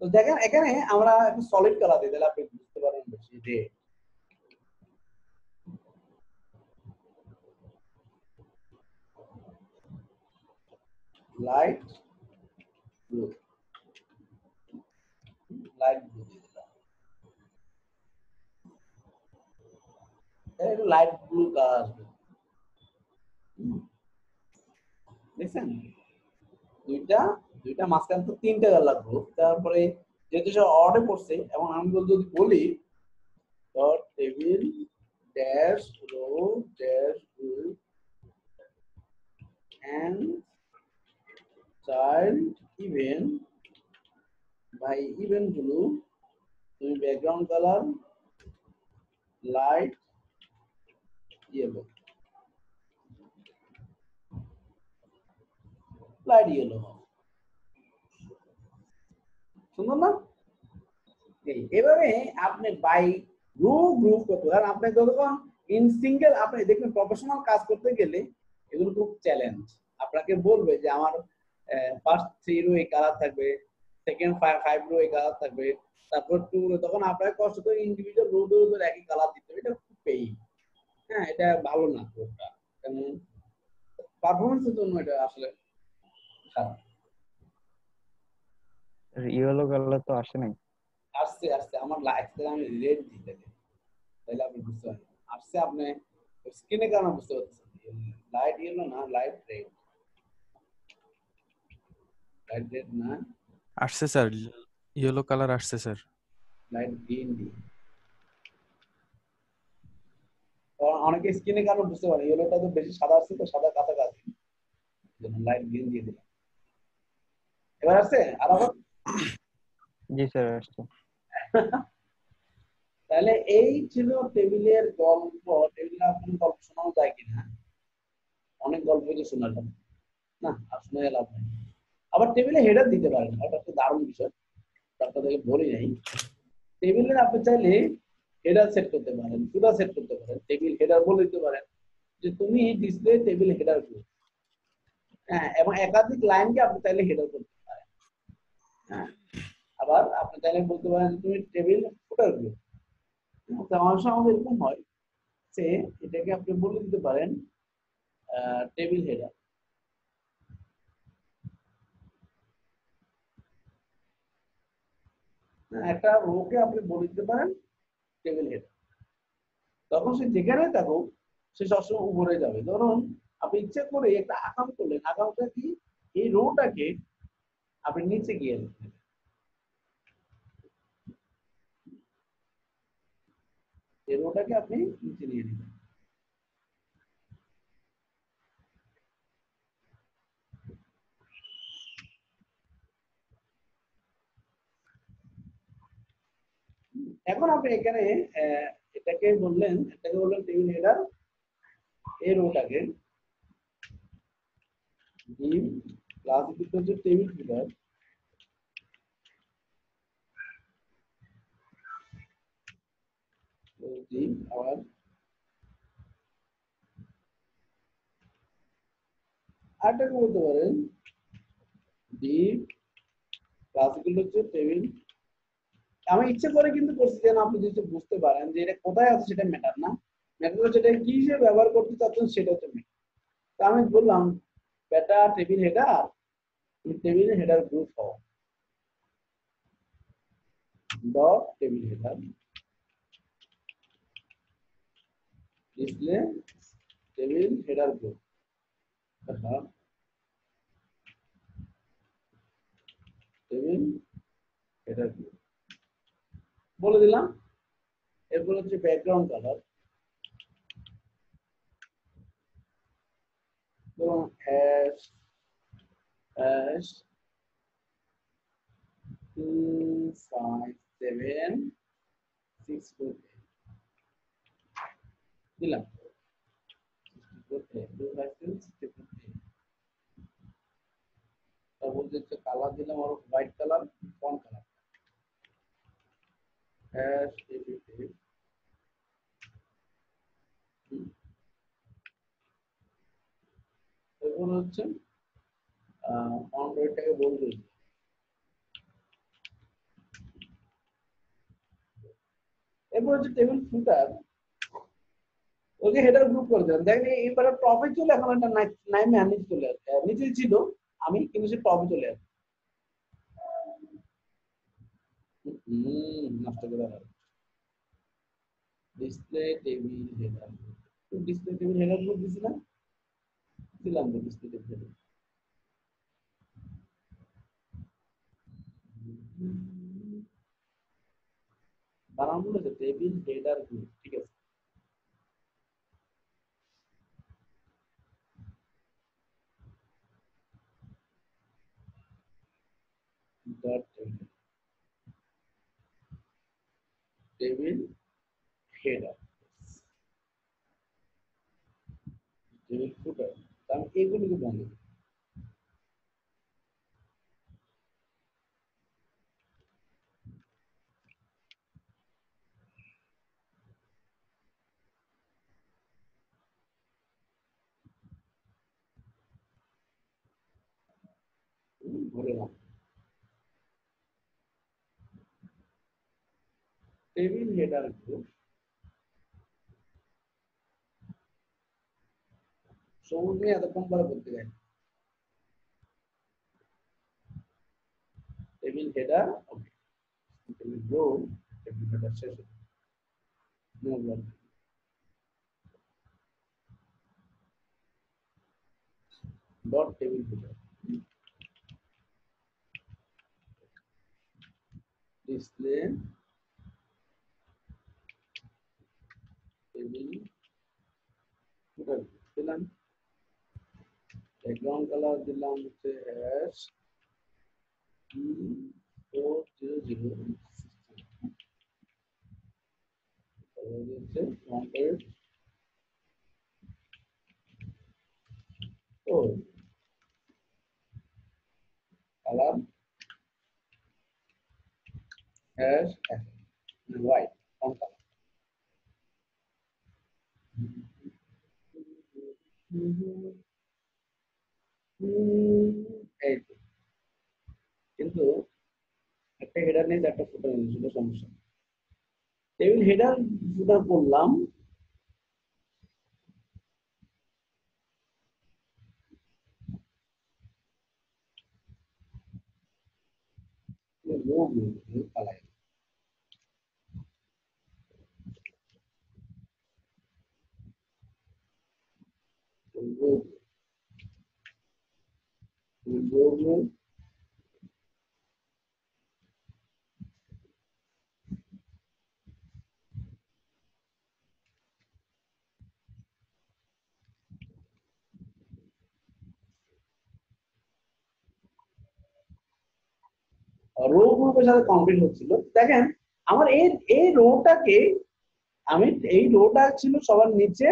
তো দেখেন এখানে আমরা একটু সলিড কালার দিই, তাহলে আপনি বুঝতে পারবেন বেশি। Red, light blue, light blue দিয়ে দিলাম, একটু লাইট ব্লু কালার আসবে। দেখছেন দুইটা দুইটা মাঝখান তো তিনটা কালার গ্রুপ। তারপরে যেহেতু সে অর্ডে পড়ছে, এবং আমি যদি বলি dot table dash row dash group and child event by event blue, তুমি background colour light yellow, light yellow, সুন্দর না? এভাবে আপনি বাই গ্রুপ করতে পারেন। আপনি যতক্ষণ ইন সিঙ্গেল, আপনি দেখবেন প্রফেশনাল কাজ করতে গেলে এগুলো খুব চ্যালেঞ্জ। আপনাকে বলবে যে আমার ফার্স্ট 3 রো এই কালার থাকবে, সেকেন্ড 5 রো এই কালার থাকবে, তারপর 2 রো, তখন আপনাকে কষ্ট করে ইন্ডিভিজুয়াল রো ধরে একই কালার দিতে হবে। এটা খুব পেইন। হ্যাঁ, এটা ভালো না কোডটা, কারণ পারফরম্যান্সের জন্য এটা আসলে খারাপ। ইয়েলো কালার তো আসে নাই। আসছে আসছে, আমার লাইটটা আমি রেড দিতে দিই, তাহলে আপনি বুঝতে পারবেন আসছে। আপনি স্ক্রিনে কেন বুঝতে পারছেন লাইট ইয়েলো না, লাইট রেড, লাইট রেড না, আসছে স্যার, ইয়েলো কালার আসছে স্যার। লাইট গ্রিন দি। অনেকে স্ক্রিনে কেন বুঝতে পারে ইয়েলোটা তো বেশি সাদা আসছে, তো সাদা কাছাকাছি, লাইট গ্রিন দিয়ে দিলাম। এবার আসছে আর আবার। জি স্যার আসছে। তাহলে এই ছিল টেবিলের গল্প। টেবিলে আপনার গল্প শোনানো যায় কিনা? অনেক গল্প যে শোনালাম না, আর শুনে লাভ নেই। আবার টেবিলে হেডার দিতে পারেন, এটা একটা দারুণ বিষয়, আপনাদেরকে বলি নাই। টেবিলে আপনি চাইলে হেডার সেট করতে পারেন, ফুটার সেট করতে পারেন, টেবিল হেডার বলে দিতে পারেন যে তুমি ডিসপ্লে টেবিল হেডার গ্রুপ। হ্যাঁ, এবং একাধিক লাইনকে আপনি চাইলে হেডার করতে পারেন। হ্যাঁ, আবার আপনি চাইলে বলতে পারেন যে তুমি টেবিল ফুটার গ্রুপ। আমার সময় আমাদের এরকম হয় যে এটাকে আপনি বলে দিতে পারেন টেবিল হেডার। একটা রোকে আপনি বলে দিতে পারেন টেবিল হেডার, তখন সে যেখানে থাকুক সে সবসময় উপরে যাবে। ধরুন আপনি ইচ্ছা করে একটা আকাম করলেন, আকামটা কি এই রোটাকে আপনি নিচে গিয়ে নেবেন, এই রোটাকে আপনি নিচে নিয়ে নেবেন। এখন আপনি এখানে এটাকে বললেন টেবিল হেডার, এই রোটাকে div class equal to table header div আবার আরেকটাকে বলতে পারেন div class equal to table. আমি ইচ্ছে করে কিন্তু করছি যেন আপনি যদি বুঝতে পারেন যে এটা কোথায় আছে, সেটা ম্যাটার না, ম্যাটার হচ্ছে এটা কি হিসেবে ব্যবহার করতে চাচ্ছেন সেটা হচ্ছে ম্যাটার। তো আমি বললাম বেটা table header, table header group হও dot table header display table header group, table header group বলে দিলাম। এরপর হচ্ছে ব্যাকগ্রাউন্ড কালার, ধরুন হ্যাশ হ্যাশ 257 দিলাম, তারপর হচ্ছে কালার দিলাম আর white colour, font colour hash এরপর হচ্ছে ফন্ট ওয়েটটাকে বলতে এরপর হচ্ছে table footer, okay header group করে দেন। দেখেন এইবার টপে চলে এখন একটা নাইমে নিচে চলে আসে, নিচে ছিল আমি কিন্তু সে টপে চলে আসে। নষ্ট করে display table header, display table header group দিছি না, দিলাম তো ডিসপ্লে টেবিল হেডার। বানান বলেছে টেবিল হেডার গ্রুপ, ঠিক আছে। ডট টেবিল হেডার, টেবিল ফুটার, আমি এইগুলিকে বন্ধ করি। ভরে নাও টেবিল হেডার গ্রুপ, সবুজ নিয়ে এতক্ষণ পরে বলতে যাই table header, okay table row, table header শেষ dot table header, display table header দিলাম, ব্যাকগ্রাউন্ড কালার দিলাম হচ্ছে হ্যাশ E400 হচ্ছে কম্পেয়ার ও colour hash white on colour. এই তো, কিন্তু একটা হেডার নেই, একটা ফুটার নেই, সেটা সমস্যা। টেবিল হেডার ফুটার করলাম, পালাই রো গ্রুপের সাথে কমপ্লিট হচ্ছিল। দেখেন আমার এই রোটাকে, আমি এই রোটা ছিল সবার নিচে,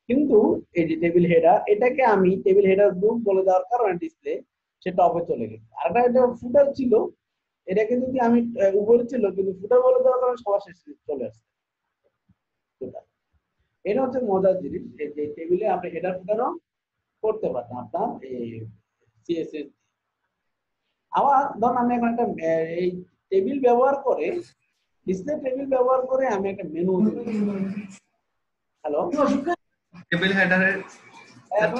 কিন্তু এই যে টেবিল হেডার, এটাকে আমি টেবিল হেডার গ্রুপ বলে দেওয়ার কারণে ডিসপ্লে সে টপে চলে গেছে। আর এটা ফুটার ছিল, এটাকে যদি আমি উপরে ছিল কিন্তু ফুটার বলে দেওয়ার কারণে সবার শেষে চলে আসছে। এটা হচ্ছে মজার জিনিস, এই যে টেবিলে আপনি হেডার ফুটারও করতে পারেন আপনার এই সিএসএস। আবার ধরুন আমি এখন একটা এই টেবিল ব্যবহার করে, ডিসপ্লে টেবিল ব্যবহার করে আমি একটা মেনু, হ্যালো টেবিল হেডারের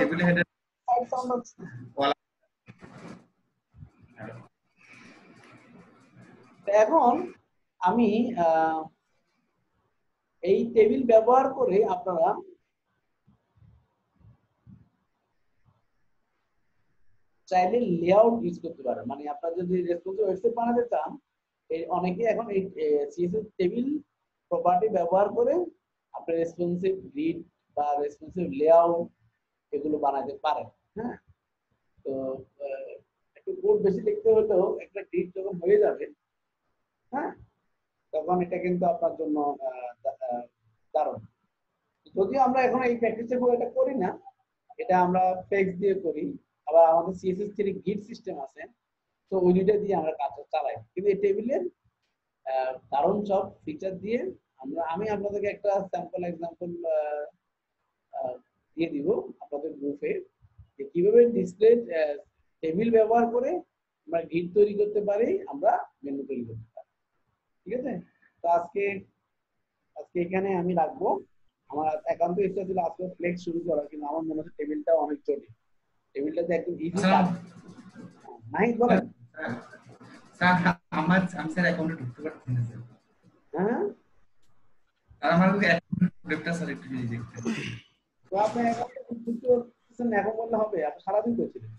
টেবিল হেডার এখন আমি এই টেবিল ব্যবহার করে আপনারা চাইলে লেআউট ইউজ করতে পারেন। মানে আপনারা যদি রেসপন্সিভ ওয়েবসাইট বানাতে চান, অনেকে এখন এই সিএসএস টেবিল প্রপার্টি ব্যবহার করে আপনি রেসপন্সিভ গ্রিড বা রেসপন্সিভ লেআউট এগুলো বানাতে পারেন। হ্যাঁ, তো একটু কোড বেশি লিখতে হলেও একটা গ্রিড যখন হয়ে যাবে, হ্যাঁ, তখন এটা কিন্তু আপনার জন্য দারুণ। যদিও আমরা এখন এই প্র্যাকটিসে খুব এটা করি না, এটা আমরা ফেক্স দিয়ে করি, আবার আমাদের সিএসএস 3 গিট সিস্টেম আছে, তো ওই দুইটা দিয়ে আমরা কাজ চালাই। কিন্তু এই টেবিলের দারুণ সব ফিচার দিয়ে আমি আপনাদেরকে একটা স্যাম্পল এক্সাম্পল দিয়ে দিব আপনাদের গ্রুপে, যে কিভাবে ডিসপ্লে টেবিল ব্যবহার করে আমরা গিট তৈরি করতে পারি, আমরা মেনু তৈরি করতে পারি। ঠিক আছে, তো আজকে আজকে এখানে আমি রাখবো। আমার একান্ত ইচ্ছা ছিল আজকে ফ্লেক্স শুরু করা, কিন্তু আমার মনে হচ্ছে টেবিলটা অনেক জটিল। টেবিলটাতে একদম ইজি আচ্ছা কাজ। নাই বলেন। স্যার আমি স্যার অ্যাকাউন্টে ঢুকতে পারছি না স্যার। হ্যাঁ, আর আমার অ্যাকাউন্টটা স্যার একটু যদি দেখতেন। তো আপনি অ্যাকাউন্টে ঢুকতে পারছেন না, এখন বললে হবে? আপনি সারাদিন করছিলেন।